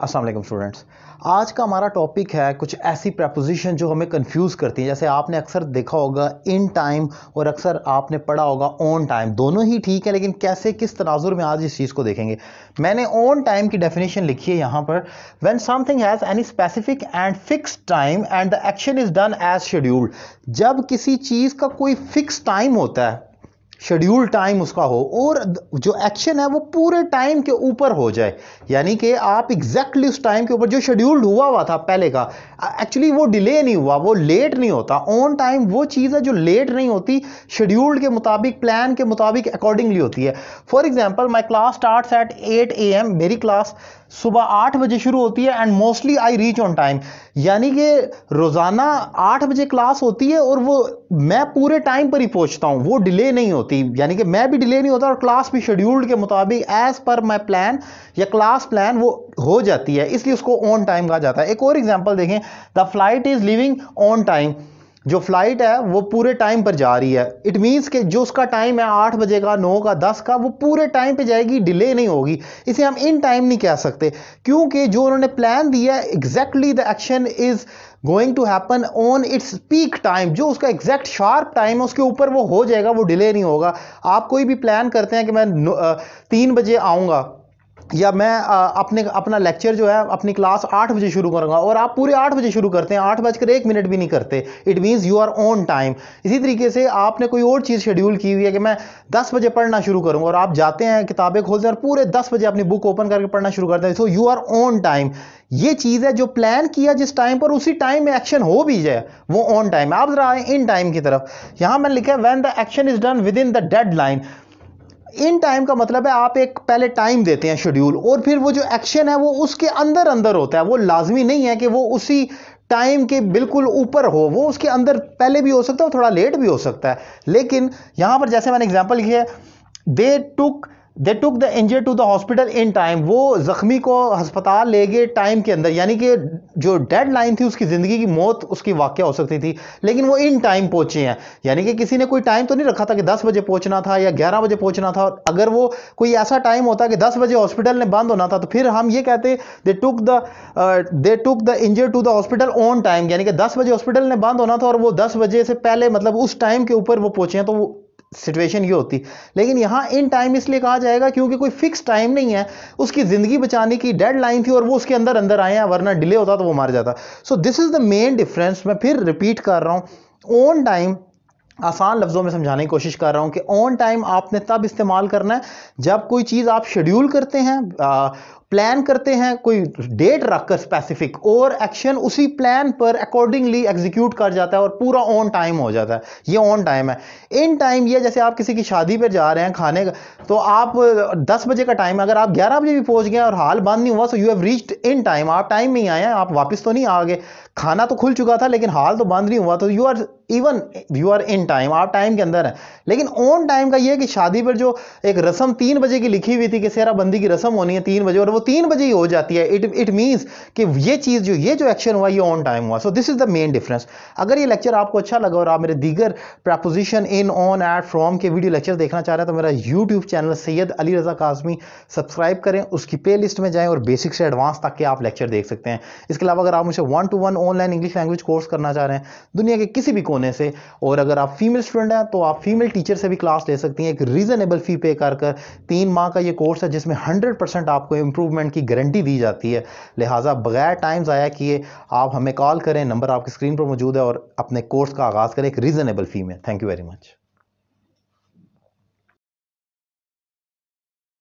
अस्सलाम वालेकुम स्टूडेंट्स। आज का हमारा टॉपिक है कुछ ऐसी प्रपोजिशन जो हमें कंफ्यूज करती हैं। जैसे आपने अक्सर देखा होगा इन टाइम और अक्सर आपने पढ़ा होगा ऑन टाइम। दोनों ही ठीक है, लेकिन कैसे किस तनाजुर में आज इस चीज़ को देखेंगे। मैंने ऑन टाइम की डेफिनेशन लिखी है यहाँ पर। When something has any specific and fixed time and the action is done as scheduled. जब किसी चीज़ का कोई फिक्स टाइम होता है, शेड्यूल टाइम उसका हो, और जो एक्शन है वो पूरे टाइम के ऊपर हो जाए, यानी कि आप एग्जैक्टली उस टाइम के ऊपर जो शेड्यूल्ड हुआ था पहले का, एक्चुअली वो डिले नहीं हुआ, वो लेट नहीं होता। ऑन टाइम वो चीज़ है जो लेट नहीं होती, शेड्यूल्ड के मुताबिक, प्लान के मुताबिक, अकॉर्डिंगली होती है। For example, my class starts at 8 AM। मेरी क्लास सुबह 8 बजे शुरू होती है and mostly I reach on time. यानी कि रोज़ाना 8 बजे क्लास होती है और वो मैं पूरे टाइम पर ही पहुंचता हूं, वो डिले नहीं होती। यानी कि मैं भी डिले नहीं होता और क्लास भी शेड्यूल्ड के मुताबिक एज पर माई प्लान या क्लास प्लान वो हो जाती है, इसलिए उसको ऑन टाइम कहा जाता है। एक और एग्जांपल देखें, the flight is living on time. जो फ्लाइट है वो पूरे टाइम पर जा रही है। इट मीन्स कि जो उसका टाइम है 8 बजे का, 9 का, 10 का, वो पूरे टाइम पे जाएगी, डिले नहीं होगी। इसे हम इन टाइम नहीं कह सकते, क्योंकि जो उन्होंने प्लान दिया है, exactly the action is going to happen on its peak time. जो उसका एग्जैक्ट शार्प टाइम है उसके ऊपर वो हो जाएगा, वो डिले नहीं होगा। आप कोई भी प्लान करते हैं कि मैं 3 बजे आऊँगा या मैं अपना लेक्चर जो है, अपनी क्लास 8 बजे शुरू करूंगा, और आप पूरे 8 बजे शुरू करते हैं, 8:01 भी नहीं करते, it means you are on time. इसी तरीके से आपने कोई और चीज़ शेड्यूल की हुई है कि मैं 10 बजे पढ़ना शुरू करूंगा, और आप जाते हैं, किताबें खोलते हैं और पूरे 10 बजे अपनी बुक ओपन करके पढ़ना शुरू करते हैं, so you are on time. ये चीज़ है जो प्लान किया जिस टाइम पर, उसी टाइम में एक्शन हो भी जाए, वो ऑन टाइम है। आप जरा आए इन टाइम की तरफ। यहां मैंने लिखा है when the action is done with in the deadline. In time का मतलब है आप एक पहले टाइम देते हैं शेड्यूल, और फिर वो जो एक्शन है वो उसके अंदर अंदर होता है। वो लाजमी नहीं है कि वो उसी टाइम के बिल्कुल ऊपर हो, वो उसके अंदर पहले भी हो सकता है, थोड़ा लेट भी हो सकता है। लेकिन यहां पर जैसे मैंने एग्जांपल लिखी है, they took the injured to the hospital in time. वो जख्मी को अस्पताल ले गए टाइम के अंदर, यानी कि जो डेडलाइन थी उसकी जिंदगी की मौत उसकी वाकया हो सकती थी, लेकिन वो इन टाइम पहुंचे हैं। यानी कि किसी ने कोई टाइम तो नहीं रखा था कि 10 बजे पहुंचना था या 11 बजे पहुंचना था। अगर वो कोई ऐसा टाइम होता कि 10 बजे हॉस्पिटल ने बंद होना था, तो फिर हम ये कहते they took the injured to the hospital on time, यानी कि 10 बजे हॉस्पिटल ने बंद होना था और वो 10 बजे से पहले, मतलब उस टाइम के ऊपर वो पहुंचे हैं, तो वो सिचुएशन ये होती। लेकिन यहां इन टाइम इसलिए कहा जाएगा क्योंकि कोई फिक्स टाइम नहीं है, उसकी जिंदगी बचाने की डेडलाइन थी और वो उसके अंदर अंदर आए हैं, वरना डिले होता तो वो मर जाता। So this is the main difference. मैं फिर रिपीट कर रहा हूं, ऑन टाइम आसान लफ्जों में समझाने की कोशिश कर रहा हूं कि ऑन टाइम आपने तब इस्तेमाल करना है जब कोई चीज आप शेड्यूल करते हैं, प्लान करते हैं, कोई डेट रखकर स्पेसिफिक, और एक्शन उसी प्लान पर अकॉर्डिंगली एग्जीक्यूट कर जाता है और पूरा ऑन टाइम हो जाता है। ये ऑन टाइम है। इन टाइम ये जैसे आप किसी की शादी पर जा रहे हैं खाने का, तो आप 10 बजे का टाइम है, अगर आप 11 बजे भी पहुंच गए और हाल बंद नहीं हुआ, so you have reached in time. आप टाइम में ही आए हैं, आप वापस तो नहीं आ गए। खाना तो खुल चुका था लेकिन हाल तो बंद नहीं हुआ, तो यू आर इन टाइम, आप टाइम के अंदर है। लेकिन ऑन टाइम का यह कि शादी पर जो एक रस्म 3 बजे की लिखी हुई थी कि सेहरा बंदी की रस्म होनी है 3 बजे, और वो 3 बजे ही हो जाती है, इट मींस कि ये चीज ये जो एक्शन हुआ ये ऑन टाइम हुआ। So this is the main difference. अगर ये लेक्चर आपको अच्छा लगा और आप मेरे दीगर preposition in, on, at, from के वीडियो लेक्चर देखना चाह रहे हैं, तो मेरा YouTube channel Syed Ali Raza Kazmi subscribe करें, उसकी प्ले लिस्ट में जाएं और बेसिक से एडवांस तक के आप लेक्चर देख सकते हैं। इसके अलावा अगर आप मुझे 1-to-1 online English language course करना चाह रहे हैं दुनिया के किसी भी कोने से, और अगर आप फीमेल स्टूडेंट हैं तो आप फीमेल टीचर से भी क्लास ले सकती हैं, एक रीजनेबल फी पे कर 3 माह का ये कोर्स है जिसमें 100% आपको इंप्रूवमेंट की गारंटी दी जाती है। लिहाजा बगैर टाइम ज़ाया किए आप हमें कॉल करें, नंबर आपकी स्क्रीन पर मौजूद है, और अपने कोर्स का आगाज़ करें एक रीजनेबल फी में। Thank you very much.